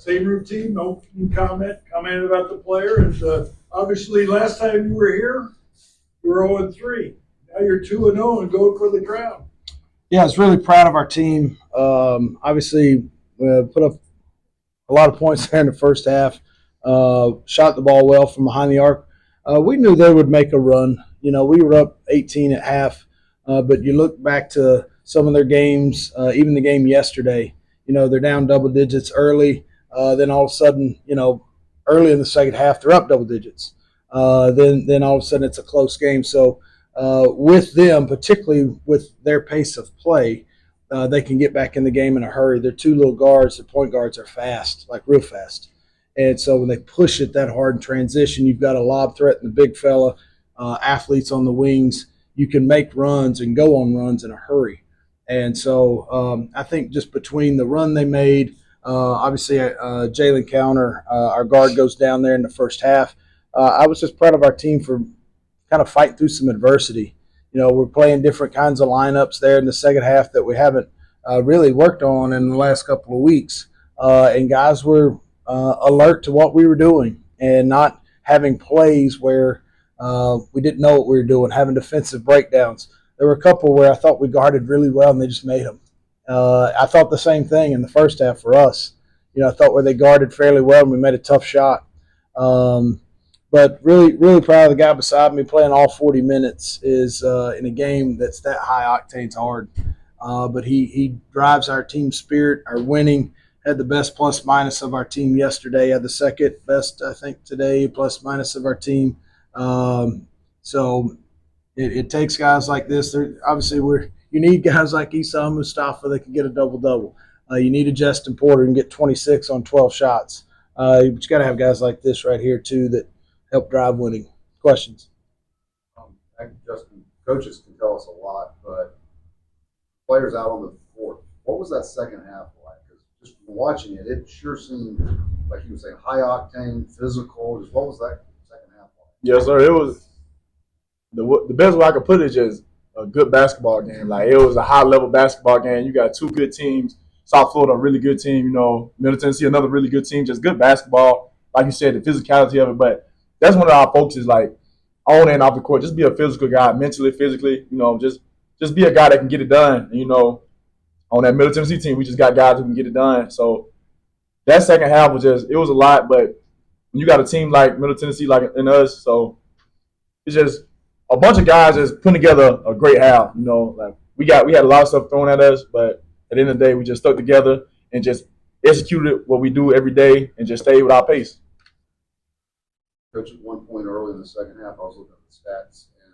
Same routine, no comment about the player. And obviously, last time you were here, you were 0-3. Now you're 2-0 and going for the crown. Yeah, I was really proud of our team. Obviously, put up a lot of points there in the first half. Shot the ball well from behind the arc. We knew they would make a run. You know, we were up 18 at half, but you look back to some of their games, even the game yesterday. You know, they're down double digits early. Then all of a sudden, you know, early in the second half, they're up double digits. Then all of a sudden, it's a close game. So with them, particularly with their pace of play, they can get back in the game in a hurry. Their two little guards, the point guards, are fast, like real fast. And so when they push it that hard in transition, you've got a lob threat and the big fella, athletes on the wings. You can make runs and go on runs in a hurry. And so I think just between the run they made, obviously Jalen Counter, our guard, goes down there in the first half. I was just proud of our team for kind of fighting through some adversity. You know, we're playing different kinds of lineups there in the second half that we haven't really worked on in the last couple of weeks. And guys were alert to what we were doing and not having plays where we didn't know what we were doing, having defensive breakdowns. There were a couple where I thought we guarded really well and they just made them. I thought the same thing in the first half for us. You know, I thought where they guarded fairly well and we made a tough shot. But really, really proud of the guy beside me playing all 40 minutes is in a game that's that high octane's hard. But he drives our team spirit, our winning. Had the best plus minus of our team yesterday. Had the second best, I think, today, plus minus of our team. So it takes guys like this. Obviously, you need guys like Esau Mustafa that can get a double-double. You need a Justin Porter and get 26 on 12 shots. But you got to have guys like this right here, too, that help drive winning. Questions? Justin, coaches can tell us a lot, but players out on the court, what was that second half like? Because just watching it, it sure seemed like you were saying high octane, physical. Just what was that second half like? Yes, sir. It was the best way I could put it is just a good basketball game. Like, it was a high level basketball game. You got two good teams. South Florida, a really good team. You know, Middle Tennessee, another really good team. Just good basketball. Like you said, the physicality of it. But that's one of our focuses, like on and off the court. Just be a physical guy, mentally, physically. You know, just be a guy that can get it done. And, you know, on that Middle Tennessee team, we just got guys who can get it done. So that second half was it was a lot. But when you got a team like Middle Tennessee, like in us, so it's just a bunch of guys just putting together a great half. You know, like we had a lot of stuff thrown at us, but at the end of the day, we just stuck together and just executed what we do every day and just stayed with our pace. Coach, at one point early in the second half, I was looking at the stats, and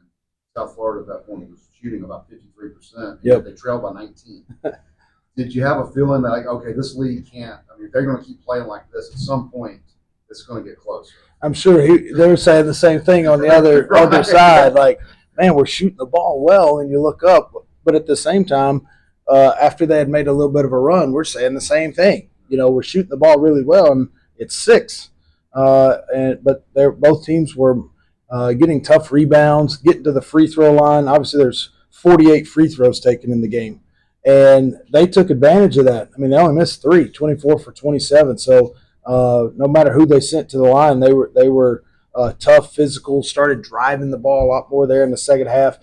South Florida at that point was shooting about 53%. Yep. They trailed by 19. Did you have a feeling that, like, okay, this league can't? I mean, if they're going to keep playing like this, at some point, it's going to get closer. I'm sure they were saying the same thing on the other side. Like, man, we're shooting the ball well, and you look up. But at the same time, after they had made a little bit of a run, we're saying the same thing. You know, we're shooting the ball really well, and it's 6. But both teams were getting tough rebounds, getting to the free throw line. Obviously, there's 48 free throws taken in the game, and they took advantage of that. I mean, they only missed 3, 24 for 27. So no matter who they sent to the line, they were tough, physical. Started driving the ball a lot more there in the second half.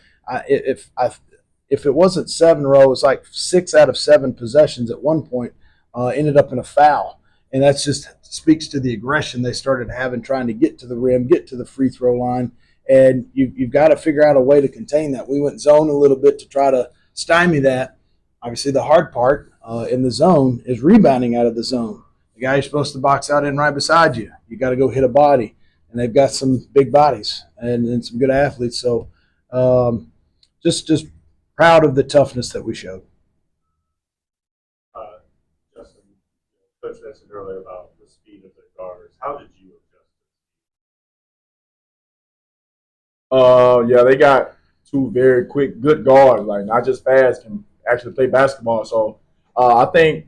If it wasn't 7 row, it was like 6 out of 7 possessions at one point ended up in a foul. And that's just speaks to the aggression they started having trying to get to the rim, get to the free throw line. And you've got to figure out a way to contain that. We went zone a little bit to try to stymie that. Obviously, the hard part in the zone is rebounding out of the zone. The guy you're supposed to box out in right beside you, you got to go hit a body. And they've got some big bodies and some good athletes. So just proud of the toughness that we showed. Justin, Coach mentioned earlier about the speed of the guards. How did you adjust? Yeah, they got 2 very quick, good guards, like not just fast, can actually play basketball. So I think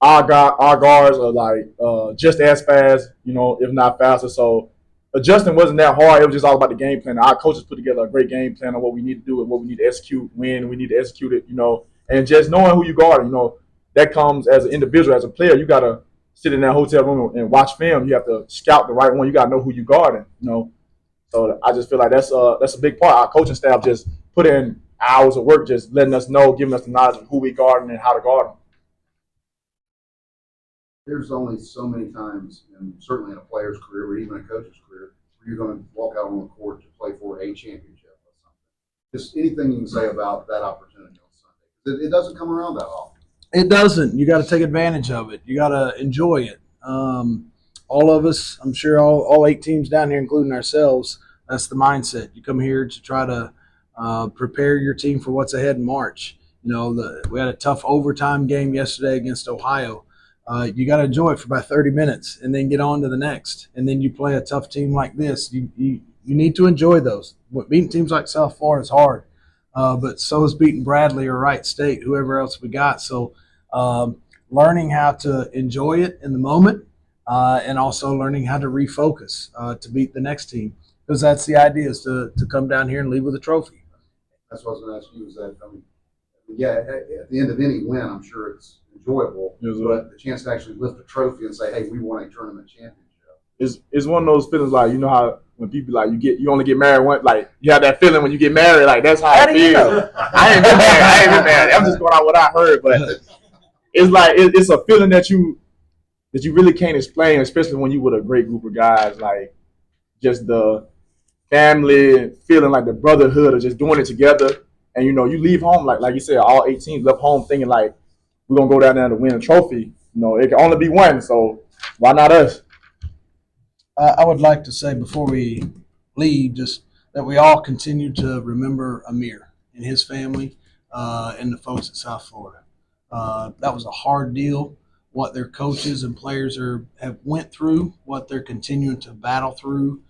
our guards are like just as fast, you know, if not faster. So adjusting wasn't that hard. It was just all about the game plan. Our coaches put together a great game plan on what we need to do and what we need to execute, when we need to execute it, you know, and just knowing who you guard, you know, that comes as an individual, as a player. You gotta sit in that hotel room and watch film. You have to scout the right one. You got to know who you guarding, you know. So I just feel like that's a big part. Our coaching staff just put in hours of work, just letting us know, giving us the knowledge of who we guarding and how to guard them. There's only so many times, and certainly in a player's career, or even a coach's career, where you're going to walk out on the court to play for a championship or something. Just anything you can say about that opportunity on Sunday. It doesn't come around that often. It doesn't. You got to take advantage of it. You got to enjoy it. All of us, I'm sure all 8 teams down here, including ourselves, that's the mindset. You come here to try to prepare your team for what's ahead in March. You know, we had a tough overtime game yesterday against Ohio. You got to enjoy it for about 30 minutes and then get on to the next. And then you play a tough team like this. You need to enjoy those. Beating teams like South Florida is hard, but so is beating Bradley or Wright State, whoever else we got. So learning how to enjoy it in the moment and also learning how to refocus to beat the next team, because that's the idea, is to come down here and leave with a trophy. That's what I was going to ask you. Is that yeah, at the end of any win, I'm sure it's enjoyable, Yes, but the chance to actually lift a trophy and say, "Hey, we won a tournament championship." It's one of those feelings like, you know how when people like you only get married once, like you have that feeling when you get married, like that's how it feels. I ain't been married. I'm just going out what I heard, but it's like it's a feeling that you really can't explain, especially when you with a great group of guys, like just the family feeling, like the brotherhood of just doing it together. And you know, you leave home like you said, all 18 left home thinking like we're gonna go down there to win a trophy. You know, it can only be one, so why not us? I would like to say before we leave just that we all continue to remember Amir and his family and the folks at South Florida. That was a hard deal. What their coaches and players have went through, what they're continuing to battle through,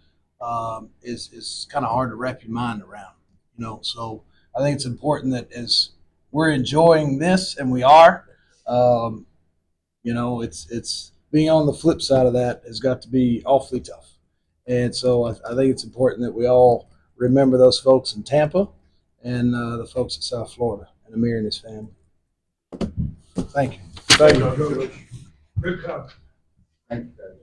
is kind of hard to wrap your mind around. You know, so I think it's important that as we're enjoying this, and we are, you know, it's being on the flip side of that has got to be awfully tough. And so I think it's important that we all remember those folks in Tampa and the folks at South Florida and Amir and his family. Thank you. Thank you. Coach. Good job. Thank you, guys.